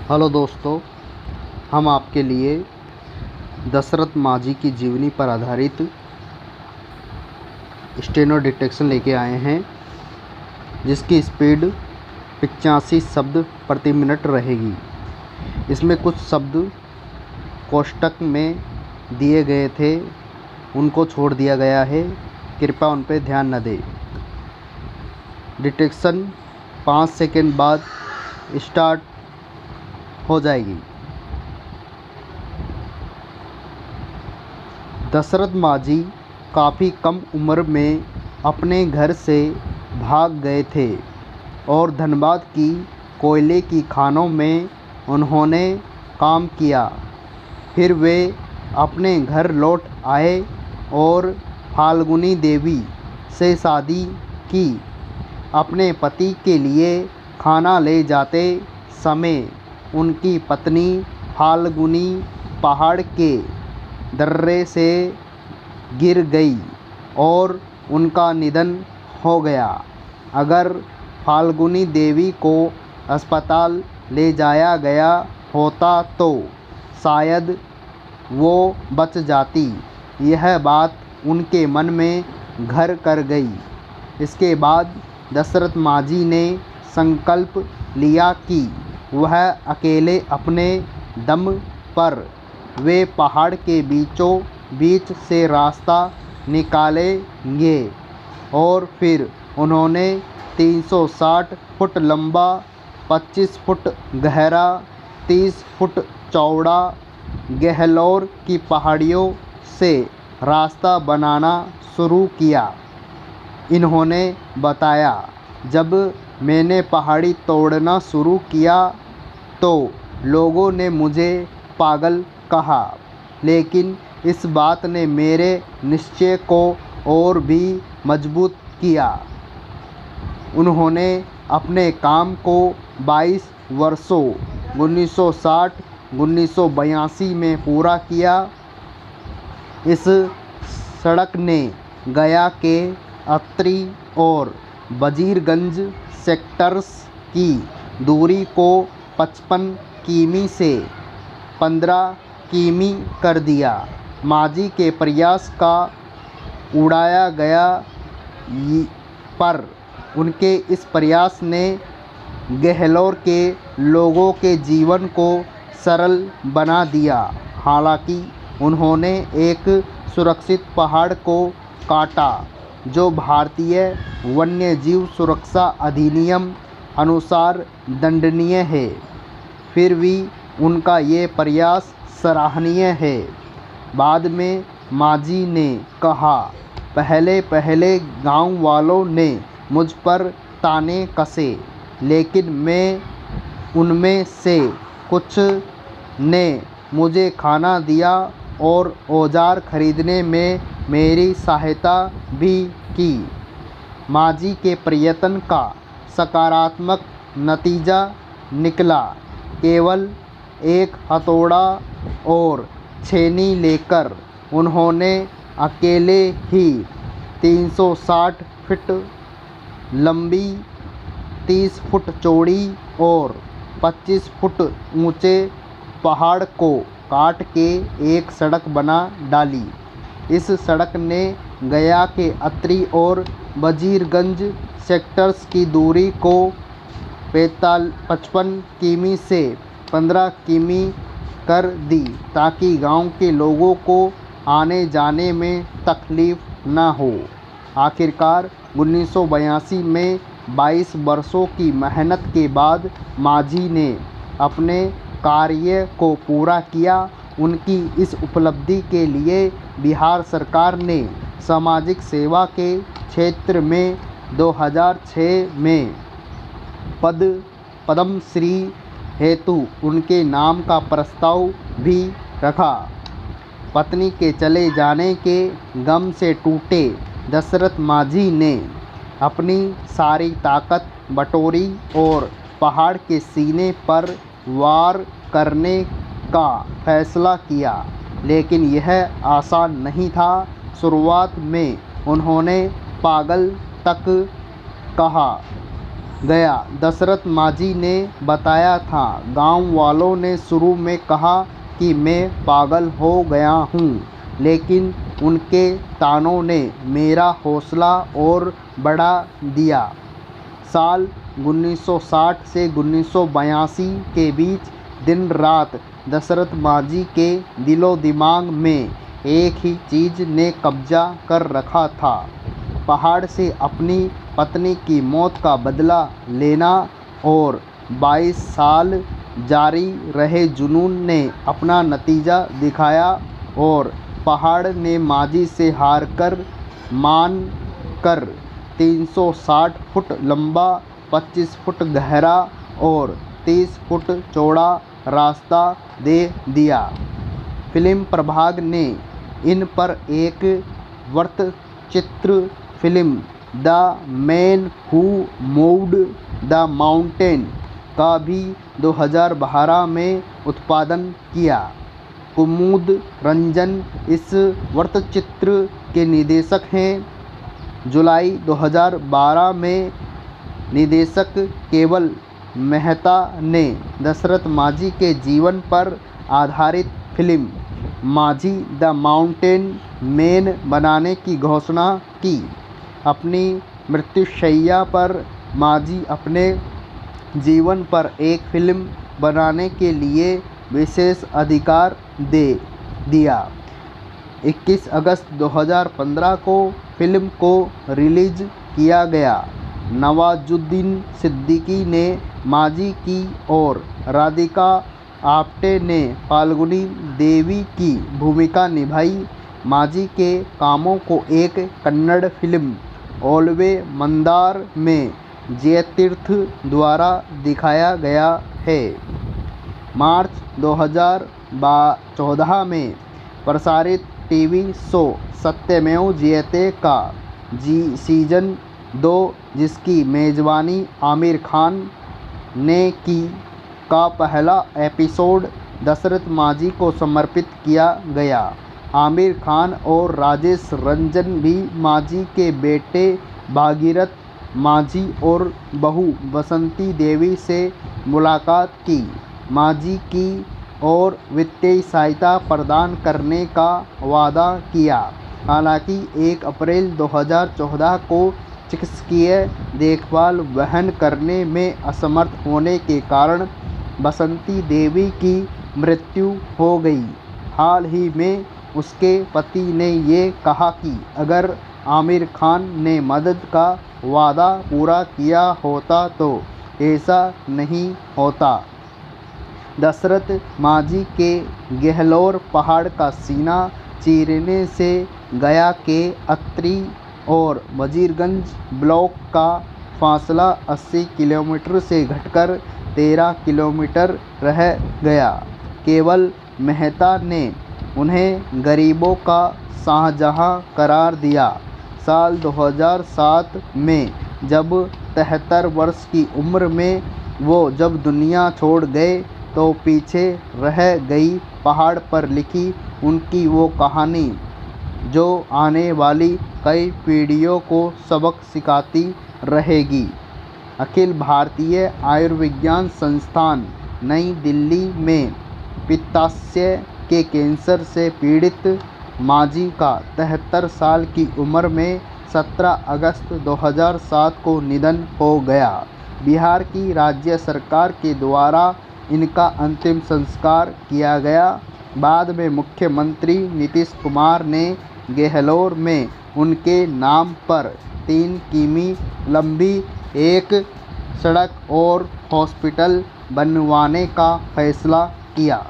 Hello दोस्तों, हम आपके लिए दशरथ माझी की जीवनी पर आधारित स्टेनो डिटेक्शन लेके आए हैं, जिसकी स्पीड 85 शब्द प्रति मिनट रहेगी। इसमें कुछ शब्द कोष्टक में दिए गए थे, उनको छोड़ दिया गया है, कृपया उन पर ध्यान न दें। डिटेक्शन 5 सेकंड बाद स्टार्ट हो जाएगी। दशरथ माझी काफ़ी कम उम्र में अपने घर से भाग गए थे और धनबाद की कोयले की खानों में उन्होंने काम किया। फिर वे अपने घर लौट आए और फाल्गुनी देवी से शादी की। अपने पति के लिए खाना ले जाते समय उनकी पत्नी फाल्गुनी पहाड़ के दर्रे से गिर गई और उनका निधन हो गया। अगर फाल्गुनी देवी को अस्पताल ले जाया गया होता तो शायद वो बच जाती। यह बात उनके मन में घर कर गई। इसके बाद दशरथ माझी ने संकल्प लिया कि वह अकेले अपने दम पर वे पहाड़ के बीचों बीच से रास्ता निकालेंगे। और फिर उन्होंने 360 फुट लंबा, 25 फुट गहरा, 30 फुट चौड़ा गहलोर की पहाड़ियों से रास्ता बनाना शुरू किया। इन्होंने बताया, जब मैंने पहाड़ी तोड़ना शुरू किया तो लोगों ने मुझे पागल कहा, लेकिन इस बात ने मेरे निश्चय को और भी मजबूत किया। उन्होंने अपने काम को 22 वर्षों 1960-1982 में पूरा किया। इस सड़क ने गया के अत्री और वजीरगंज सेक्टर्स की दूरी को 55 किमी से 15 किमी कर दिया। माझी के प्रयास का उड़ाया गया, पर उनके इस प्रयास ने गहलोर के लोगों के जीवन को सरल बना दिया। हालांकि उन्होंने एक सुरक्षित पहाड़ को काटा जो भारतीय वन्यजीव सुरक्षा अधिनियम अनुसार दंडनीय है। फिर भी उनका ये प्रयास सराहनीय है। बाद में माझी ने कहा, पहले गांव वालों ने मुझ पर ताने कसे, लेकिन मैं उनमें से कुछ ने मुझे खाना दिया और औजार खरीदने में मेरी सहायता भी की। माझी के प्रयत्न का सकारात्मक नतीजा निकला। केवल एक हथौड़ा और छेनी लेकर उन्होंने अकेले ही 360 फुट लंबी, 30 फुट चौड़ी और 25 फुट ऊंचे पहाड़ को काट के एक सड़क बना डाली। इस सड़क ने गया के अत्री और वजीरगंज सेक्टर्स की दूरी को 55 किमी से 15 किमी कर दी, ताकि गांव के लोगों को आने जाने में तकलीफ न हो। आखिरकार 1982 में 22 वर्षों की मेहनत के बाद माझी ने अपने कार्य को पूरा किया। उनकी इस उपलब्धि के लिए बिहार सरकार ने सामाजिक सेवा के क्षेत्र में 2006 में पद्मश्री हेतु उनके नाम का प्रस्ताव भी रखा। पत्नी के चले जाने के गम से टूटे दशरथ माझी ने अपनी सारी ताकत बटोरी और पहाड़ के सीने पर वार करने का फैसला किया। लेकिन यह आसान नहीं था। शुरुआत में उन्होंने पागल तक कहा। गया। दशरथ मांझी ने बताया था, गांव वालों ने शुरू में कहा कि मैं पागल हो गया हूँ, लेकिन उनके तानों ने मेरा हौसला और बढ़ा दिया। साल 1960 से 1982 के बीच दिन रात दशरथ मांझी के दिलो दिमाग में एक ही चीज़ ने कब्जा कर रखा था, पहाड़ से अपनी पत्नी की मौत का बदला लेना। और 22 साल जारी रहे जुनून ने अपना नतीजा दिखाया और पहाड़ ने मांझी से हार कर मान कर 360 फुट लंबा, 25 फुट गहरा और 30 फुट चौड़ा रास्ता दे दिया। फिल्म प्रभाग ने इन पर एक वृत्तचित्र film the man who moved the mountain का भी 2012 में उत्पादन किया। कुमुद रंजन इस वृत्तचित्र के निर्देशक हैं। जुलाई 2012 में निर्देशक केवल मेहता ने दशरथ मांझी के जीवन पर आधारित film Manjhi the mountain man बनाने की घोषणा की। अपनी मृत्युशैया पर मांझी अपने जीवन पर एक फिल्म बनाने के लिए विशेष अधिकार दे दिया। 21 अगस्त 2015 को फिल्म को रिलीज किया गया। नवाजुद्दीन सिद्दीकी ने मांझी की और राधिका आप्टे ने फाल्गुनी देवी की भूमिका निभाई। मांझी के कामों को एक कन्नड़ फिल्म ओलवे मंदार में जयतीर्थ द्वारा दिखाया गया है। मार्च 2014 में प्रसारित टीवी शो सत्यमेव जयते का सीजन 2, जिसकी मेज़बानी आमिर खान ने की, का पहला एपिसोड दशरथ मांझी को समर्पित किया गया। आमिर खान और राजेश रंजन भी मांझी के बेटे भागीरथ मांझी और बहू बसंती देवी से मुलाकात की। मांझी की और वित्तीय सहायता प्रदान करने का वादा किया। हालांकि 1 अप्रैल 2014 को चिकित्सकीय देखभाल वहन करने में असमर्थ होने के कारण बसंती देवी की मृत्यु हो गई। हाल ही में उसके पति ने ये कहा कि अगर आमिर खान ने मदद का वादा पूरा किया होता तो ऐसा नहीं होता। दशरथ मांझी के गहलोर पहाड़ का सीना चीरने से गया के अत्री और वजीरगंज ब्लॉक का फासला 80 किलोमीटर से घटकर 13 किलोमीटर रह गया। केवल मेहता ने उन्हें गरीबों का शाहजहां करार दिया। साल 2007 में जब 73 वर्ष की उम्र में वो जब दुनिया छोड़ गए तो पीछे रह गई पहाड़ पर लिखी उनकी वो कहानी जो आने वाली कई पीढ़ियों को सबक सिखाती रहेगी। अखिल भारतीय आयुर्विज्ञान संस्थान नई दिल्ली में पित्ताशय के कैंसर से पीड़ित मांझी का 73 साल की उम्र में 17 अगस्त 2007 को निधन हो गया। बिहार की राज्य सरकार के द्वारा इनका अंतिम संस्कार किया गया। बाद में मुख्यमंत्री नीतीश कुमार ने गहलोर में उनके नाम पर 3 किमी लंबी एक सड़क और हॉस्पिटल बनवाने का फैसला किया।